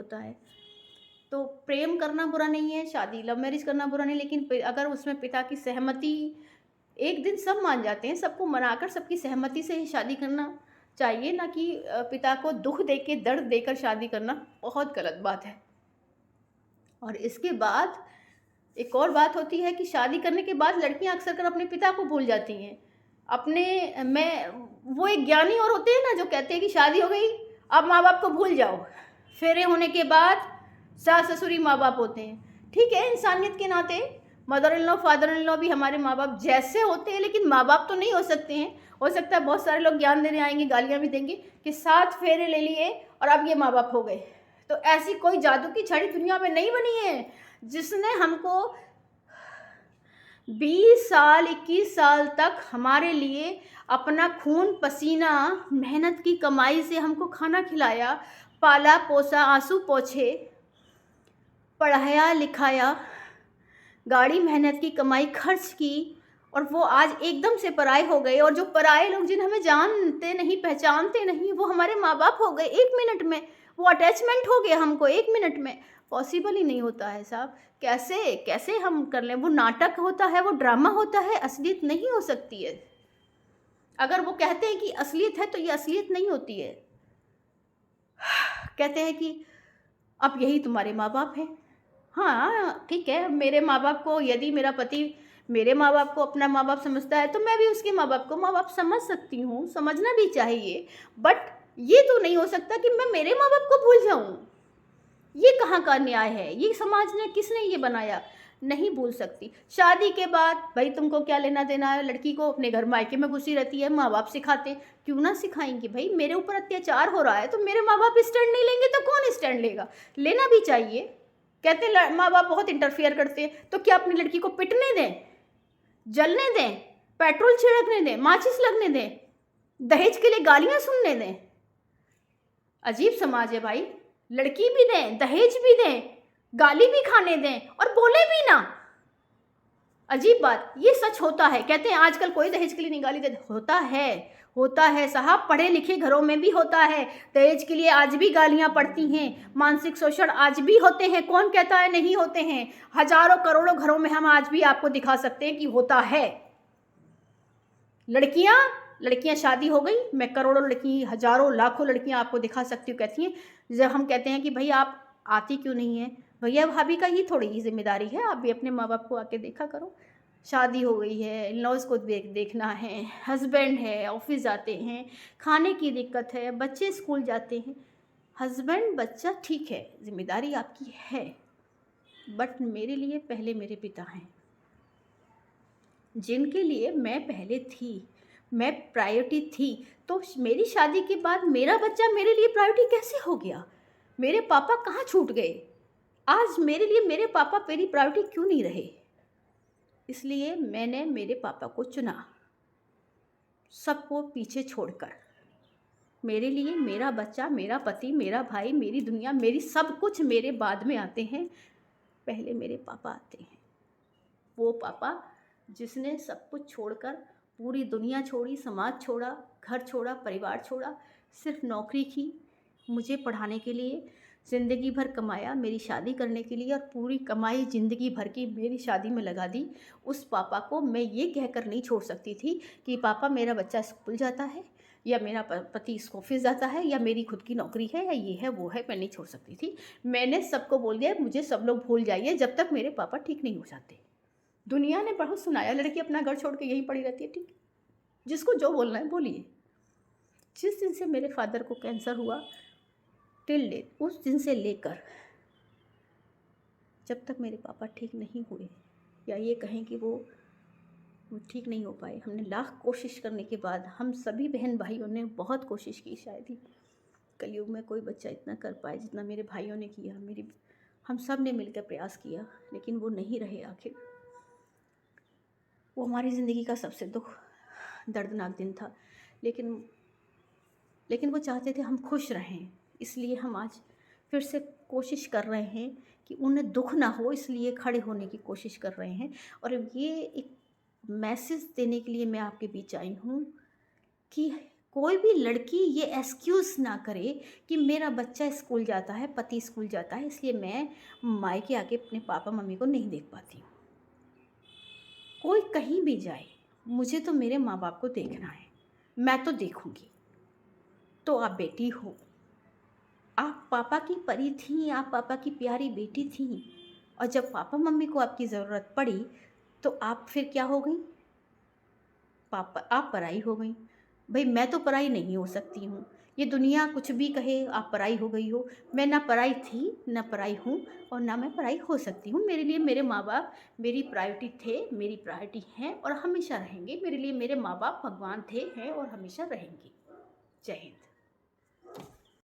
होता है। तो प्रेम करना बुरा नहीं है, शादी लव मैरिज करना बुरा नहीं, लेकिन अगर उसमें पिता की सहमति, एक दिन सब मान जाते हैं, सबको मनाकर सबकी सहमति से ही शादी करना चाहिए, ना कि पिता को दुख देके दर्द देकर शादी करना बहुत गलत बात है। और इसके बाद एक और बात होती है कि शादी करने के बाद लड़कियां अक्सर कर अपने पिता को भूल जाती हैं। अपने मैं वो एक ज्ञानी और होते हैं ना जो कहते हैं कि शादी हो गई अब माँ बाप को भूल जाओ, फेरे होने के बाद सास ससुर ही माँ बाप होते हैं। ठीक है, इंसानियत के नाते mother in law father in law भी हमारे माँ बाप जैसे होते हैं, लेकिन माँ बाप तो नहीं हो सकते हैं। हो सकता है बहुत सारे लोग ज्ञान देने आएंगे, गालियाँ भी देंगे कि 7 फेरे ले लिए और अब ये माँ बाप हो गए। तो ऐसी कोई जादू की छड़ी दुनिया में नहीं बनी है जिसने हमको 20 साल 21 साल तक हमारे लिए अपना खून पसीना मेहनत की कमाई से हमको खाना खिलाया, पाला पोसा, आंसू पोंछे, पढ़ाया लिखाया, गाड़ी मेहनत की कमाई खर्च की, और वो आज एकदम से पराए हो गए। और जो पराए लोग जिन्हें हमें जानते नहीं पहचानते नहीं वो हमारे माँ बाप हो गए 1 मिनट में। वो अटैचमेंट हो गया हमको 1 मिनट में। पॉसिबल ही नहीं होता है साहब। कैसे कैसे हम कर लें? वो नाटक होता है, वो ड्रामा होता है, असलियत नहीं हो सकती है। अगर वो कहते हैं कि असलियत है तो ये असलियत नहीं होती है। कहते हैं कि अब यही तुम्हारे माँ बाप हैं। हाँ ठीक है, मेरे माँ बाप को, यदि मेरा पति मेरे माँ बाप को अपना माँ बाप समझता है तो मैं भी उसके माँ बाप को माँ बाप समझ सकती हूँ, समझना भी चाहिए। बट ये तो नहीं हो सकता कि मैं मेरे माँ बाप को भूल जाऊँ। ये कहाँ का न्याय है? ये समाज ने, किसने ये बनाया? नहीं भूल सकती। शादी के बाद भाई तुमको क्या लेना देना है? लड़की को अपने घर मायके में घुसी रहती है, माँ बाप सिखाते, क्यों ना सिखाएंगे भाई? मेरे ऊपर अत्याचार हो रहा है तो मेरे माँ बाप स्टैंड नहीं लेंगे तो कौन स्टैंड लेगा? लेना भी चाहिए। कहते हैं माँ बाप बहुत इंटरफियर करते हैं, तो क्या अपनी लड़की को पिटने दें, जलने दें, पेट्रोल छिड़कने दें, माचिस लगने दें, दहेज के लिए गालियां सुनने दें? अजीब समाज है भाई। लड़की भी दें, दहेज भी दें, गाली भी खाने दें और बोले भी ना। अजीब बात, ये सच होता है। कहते हैं आजकल कोई दहेज के लिए नहीं गाली देता। होता है साहब, पढ़े लिखे घरों में भी होता है। दहेज के लिए आज भी गालियां पड़ती हैं, मानसिक शोषण आज भी होते हैं। कौन कहता है नहीं होते हैं? हजारों करोड़ों घरों में हम आज भी आपको दिखा सकते हैं कि होता है। लड़कियां शादी हो गई, मैं करोड़ों लड़की, हजारों लाखों लड़कियां आपको दिखा सकती हूँ कहती हैं, जब हम कहते हैं कि भाई आप आती क्यों नहीं है, भैया भाभी का ही थोड़ी ही जिम्मेदारी है, आप भी अपने माँ बाप को आके देखा करो। शादी हो गई है, इन लॉज को देखना है, हस्बैंड है, ऑफिस जाते हैं, खाने की दिक्कत है, बच्चे स्कूल जाते हैं। हस्बैंड बच्चा ठीक है, जिम्मेदारी आपकी है, बट मेरे लिए पहले मेरे पिता हैं, जिनके लिए मैं पहले थी, मैं प्रायोरिटी थी। तो मेरी शादी के बाद मेरा बच्चा मेरे लिए प्रायोरिटी कैसे हो गया? मेरे पापा कहाँ छूट गए? आज मेरे लिए मेरे पापा मेरी प्रायोरिटी क्यों नहीं रहे? इसलिए मैंने मेरे पापा को चुना, सबको पीछे छोड़कर। मेरे लिए मेरा बच्चा, मेरा पति, मेरा भाई, मेरी दुनिया, मेरी सब कुछ मेरे बाद में आते हैं, पहले मेरे पापा आते हैं। वो पापा जिसने सब कुछ छोड़कर पूरी दुनिया छोड़ी, समाज छोड़ा, घर छोड़ा, परिवार छोड़ा, सिर्फ नौकरी की मुझे पढ़ाने के लिए, ज़िंदगी भर कमाया मेरी शादी करने के लिए, और पूरी कमाई ज़िंदगी भर की मेरी शादी में लगा दी। उस पापा को मैं ये कहकर नहीं छोड़ सकती थी कि पापा मेरा बच्चा स्कूल जाता है, या मेरा पति ऑफिस जाता है, या मेरी खुद की नौकरी है, या ये है वो है, मैं नहीं छोड़ सकती थी। मैंने सबको बोल दिया मुझे सब लोग भूल जाइए जब तक मेरे पापा ठीक नहीं हो जाते। दुनिया ने बहुत सुनाया लड़की अपना घर छोड़ के यहीं पड़ी रहती है, ठीक, जिसको जो बोलना है बोलिए। जिस दिन से मेरे फादर को कैंसर हुआ टिल डेट, उस दिन से लेकर जब तक मेरे पापा ठीक नहीं हुए, या ये कहें कि वो ठीक नहीं हो पाए, हमने लाख कोशिश करने के बाद, हम सभी बहन भाइयों ने बहुत कोशिश की, शायद ही कलयुग में कोई बच्चा इतना कर पाए जितना मेरे भाइयों ने किया, हम सब ने मिलकर प्रयास किया, लेकिन वो नहीं रहे आखिर। वो हमारी ज़िंदगी का सबसे दर्दनाक दिन था, लेकिन वो चाहते थे हम खुश रहें, इसलिए हम आज फिर से कोशिश कर रहे हैं कि उन्हें दुख ना हो, इसलिए खड़े होने की कोशिश कर रहे हैं। और ये एक मैसेज देने के लिए मैं आपके बीच आई हूँ कि कोई भी लड़की ये एक्सक्यूज़ ना करे कि मेरा बच्चा स्कूल जाता है, पति स्कूल जाता है, इसलिए मैं मायके आके अपने पापा मम्मी को नहीं देख पाती हूँ। कोई कहीं भी जाए, मुझे तो मेरे माँ बाप को देखना है, मैं तो देखूंगी। तो आप बेटी हो, आप पापा की परी थी, आप पापा की प्यारी बेटी थी, और जब पापा मम्मी को आपकी ज़रूरत पड़ी तो आप फिर क्या हो गई? पापा आप पराई हो गई। भाई मैं तो पराई नहीं हो सकती हूँ, ये दुनिया कुछ भी कहे आप पराई हो गई हो। मैं ना पराई थी, ना पराई हूँ, और ना मैं पराई हो सकती हूँ। मेरे लिए मेरे माँ बाप मेरी प्रायोरिटी थे, मेरी प्रायोरिटी हैं और हमेशा रहेंगे। मेरे लिए मेरे माँ बाप भगवान थे, हैं और हमेशा रहेंगे। जय हिंद।